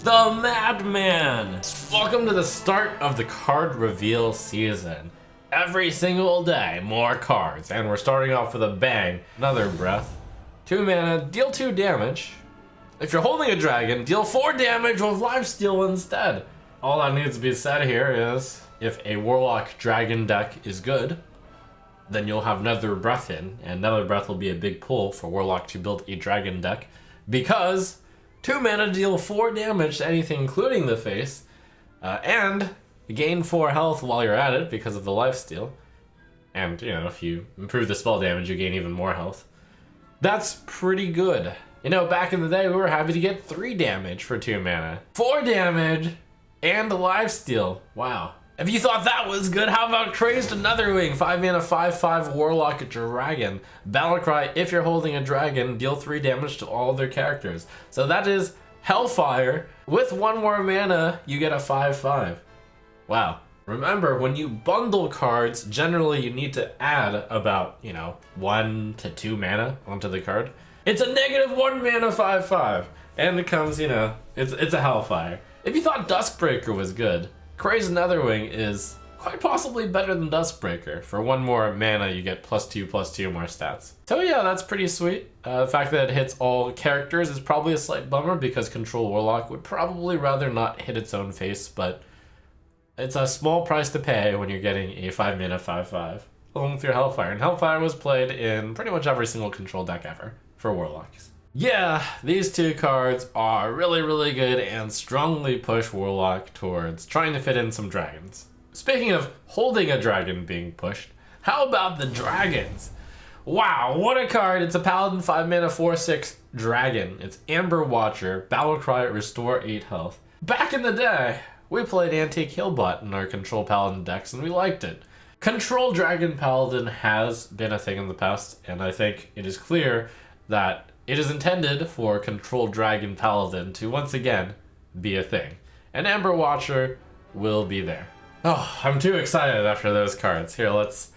the Madman! Welcome to the start of the card reveal season. Every single day, more cards, and we're starting off with a bang. Another breath. 2 mana, deal 2 damage. If you're holding a dragon, deal 4 damage with lifesteal instead. All that needs to be said here is, if a Warlock Dragon deck is good, then you'll have Nether Breath in, and Nether Breath will be a big pull for Warlock to build a Dragon deck, because 2 mana deal 4 damage to anything including the face, and gain 4 health while you're at it because of the lifesteal. And, you know, if you improve the spell damage, you gain even more health. That's pretty good. You know, back in the day, we were happy to get 3 damage for 2 mana. 4 damage and lifesteal. Wow. If you thought that was good, how about Crazed Netherwing? 5 mana, 5/5 Warlock Dragon. Battlecry, if you're holding a dragon, deal 3 damage to all their characters. So that is Hellfire. With 1 more mana, you get a 5/5. Wow. Remember, when you bundle cards, generally you need to add about, 1 to 2 mana onto the card. It's a -1 mana 5/5. And it comes, it's a Hellfire. If you thought Duskbreaker was good, Crazed Netherwing is quite possibly better than Duskbreaker. For 1 more mana, you get +2/+2 more stats. So yeah, that's pretty sweet. The fact that it hits all characters is probably a slight bummer because Control Warlock would probably rather not hit its own face, but it's a small price to pay when you're getting a 5 mana 5/5 along with your Hellfire. And Hellfire was played in pretty much every single control deck ever for Warlocks. Yeah, these 2 cards are really, really good and strongly push Warlock towards trying to fit in some dragons. Speaking of holding a dragon being pushed, how about the dragons? Wow, what a card! It's a Paladin 5 mana 4/6 dragon. It's Amber Watcher, Battlecry, restore 8 health. Back in the day, we played Antique Healbot in our Control Paladin decks and we liked it. Control Dragon Paladin has been a thing in the past, and I think it is clear that it is intended for Control Dragon Paladin to once again be a thing. And Amber Watcher will be there. Oh, I'm too excited after those cards. Here, let's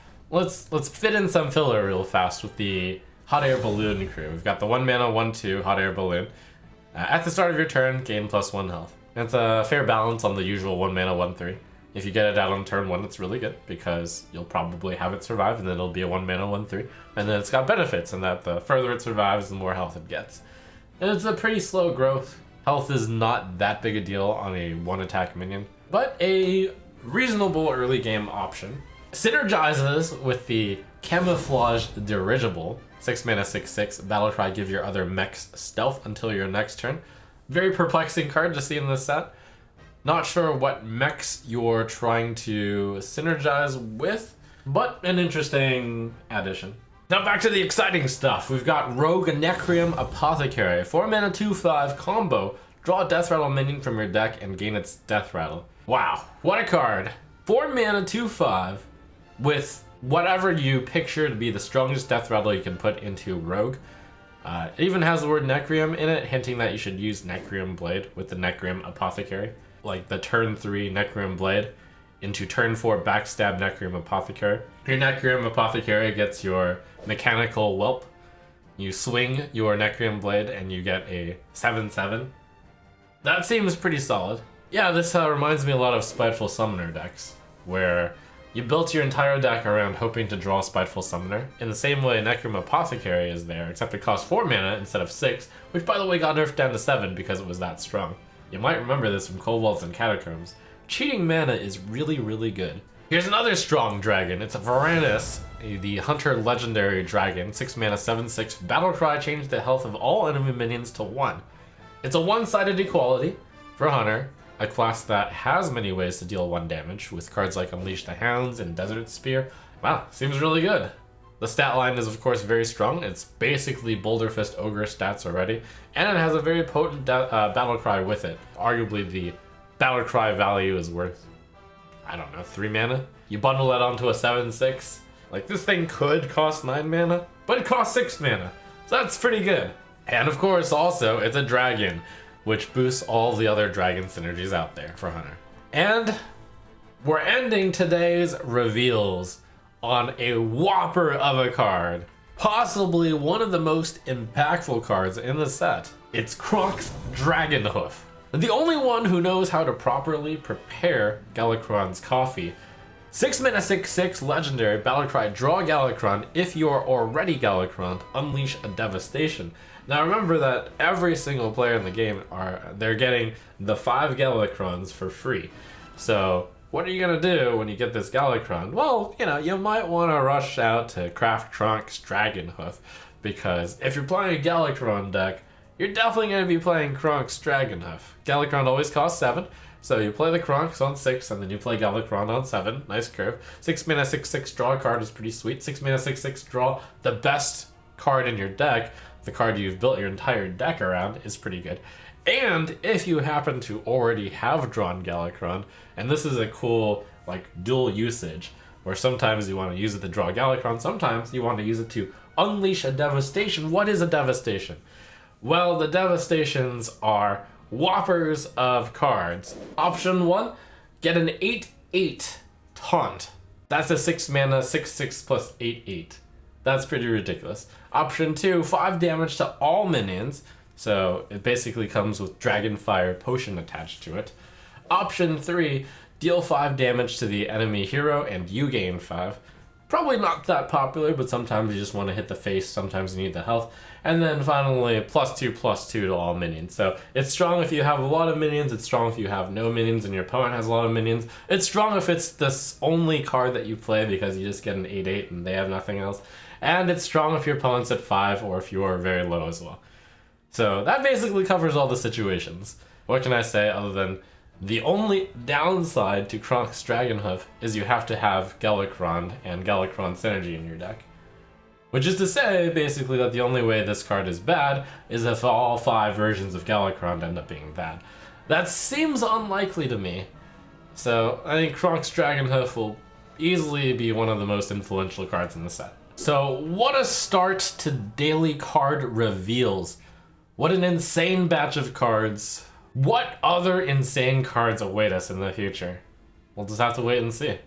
fit in some filler real fast with the Hot Air Balloon crew. We've got the 1 mana 1/2 Hot Air Balloon. At the start of your turn, gain +1 health. It's a fair balance on the usual 1 mana 1/3. If you get it out on turn 1, it's really good because you'll probably have it survive and then it'll be a 1 mana 1/3. And then it's got benefits in that the further it survives, the more health it gets. And it's a pretty slow growth. Health is not that big a deal on a 1 attack minion, but a reasonable early game option. Synergizes with the Camouflage Dirigible. 6 mana 6/6. Battlecry, give your other mechs stealth until your next turn. Very perplexing card to see in this set. Not sure what mechs you're trying to synergize with, but an interesting addition. Now back to the exciting stuff. We've got Rogan Ekrem Apothecary. 4 mana 2/5 combo. Draw a Death Rattle minion from your deck and gain its Death Rattle. Wow, what a card. 4 mana 2/5 with whatever you picture to be the strongest Death Rattle you can put into Rogue. It even has the word Necreum in it, hinting that you should use Necreum Blade with the Necreum Apothecary. Like the turn 3 Necreum Blade into turn 4 Backstab Necreum Apothecary. Your Necreum Apothecary gets your Mechanical Whelp. You swing your Necreum Blade and you get a 7/7. That seems pretty solid. Yeah, this reminds me a lot of Spiteful Summoner decks, where you built your entire deck around hoping to draw Spiteful Summoner. In the same way, Necreum Apothecary is there, except it costs 4 mana instead of 6, which by the way got nerfed down to 7 because it was that strong. You might remember this from Kobolds and Catacombs. Cheating mana is really, really good. Here's another strong dragon. It's a Veranis, the Hunter Legendary Dragon. 6 mana 7/6. Battlecry, change the health of all enemy minions to 1. It's a one-sided equality for Hunter, a class that has many ways to deal 1 damage, with cards like Unleash the Hounds and Desert Spear. Wow, seems really good. The stat line is of course very strong. It's basically Boulder Fist Ogre stats already, and it has a very potent Battlecry with it. Arguably the Battlecry value is worth, I don't know, 3 mana? You bundle that onto a 7/6. Like, this thing could cost 9 mana, but it costs 6 mana. So that's pretty good. And of course also, it's a dragon, which boosts all the other dragon synergies out there for Hunter. And we're ending today's reveals on a whopper of a card. Possibly one of the most impactful cards in the set. It's Crocs Dragon Hoof. The only one who knows how to properly prepare Galakrond's coffee. 6 mana 6/6 legendary battlecry, draw Galakrond. If you are already Galakrond, unleash a devastation. Now remember that every single player in the game they're getting the 5 Galakronds for free. So what are you gonna do when you get this Galakrond? Well, you know, you might want to rush out to craft Crocs Dragonhoof, because if you're playing a Galakrond deck, you're definitely going to be playing Crocs Dragonhoof. Galakrond always costs 7, so you play the Crocs on 6, and then you play Galakrond on 7. Nice curve. 6 mana 6/6 draw a card is pretty sweet. 6 mana 6/6 draw the best card in your deck. The card you've built your entire deck around is pretty good. And if you happen to already have drawn Galakrond, and this is a cool like dual usage, where sometimes you want to use it to draw Galakrond, sometimes you want to use it to unleash a devastation. What is a devastation? Well, the devastations are whoppers of cards. Option 1, get an 8/8 taunt. That's a 6 mana 6/6 plus 8/8. That's pretty ridiculous. Option 2, 5 damage to all minions. So it basically comes with Dragonfire Potion attached to it. Option 3, deal 5 damage to the enemy hero and you gain 5. Probably not that popular, but sometimes you just want to hit the face, sometimes you need the health. And then finally, +2/+2 to all minions. So it's strong if you have a lot of minions, it's strong if you have no minions and your opponent has a lot of minions. It's strong if it's this only card that you play because you just get an 8/8 and they have nothing else. And it's strong if your opponent's at 5 or if you are very low as well. So that basically covers all the situations. What can I say other than the only downside to Crocs Dragonhoof is you have to have Galakrond and Galakrond synergy in your deck. Which is to say, basically, that the only way this card is bad is if all 5 versions of Galakrond end up being bad. That seems unlikely to me. So I think Crocs Dragonhoof will easily be one of the most influential cards in the set. So what a start to daily card reveals. What an insane batch of cards. What other insane cards await us in the future? We'll just have to wait and see.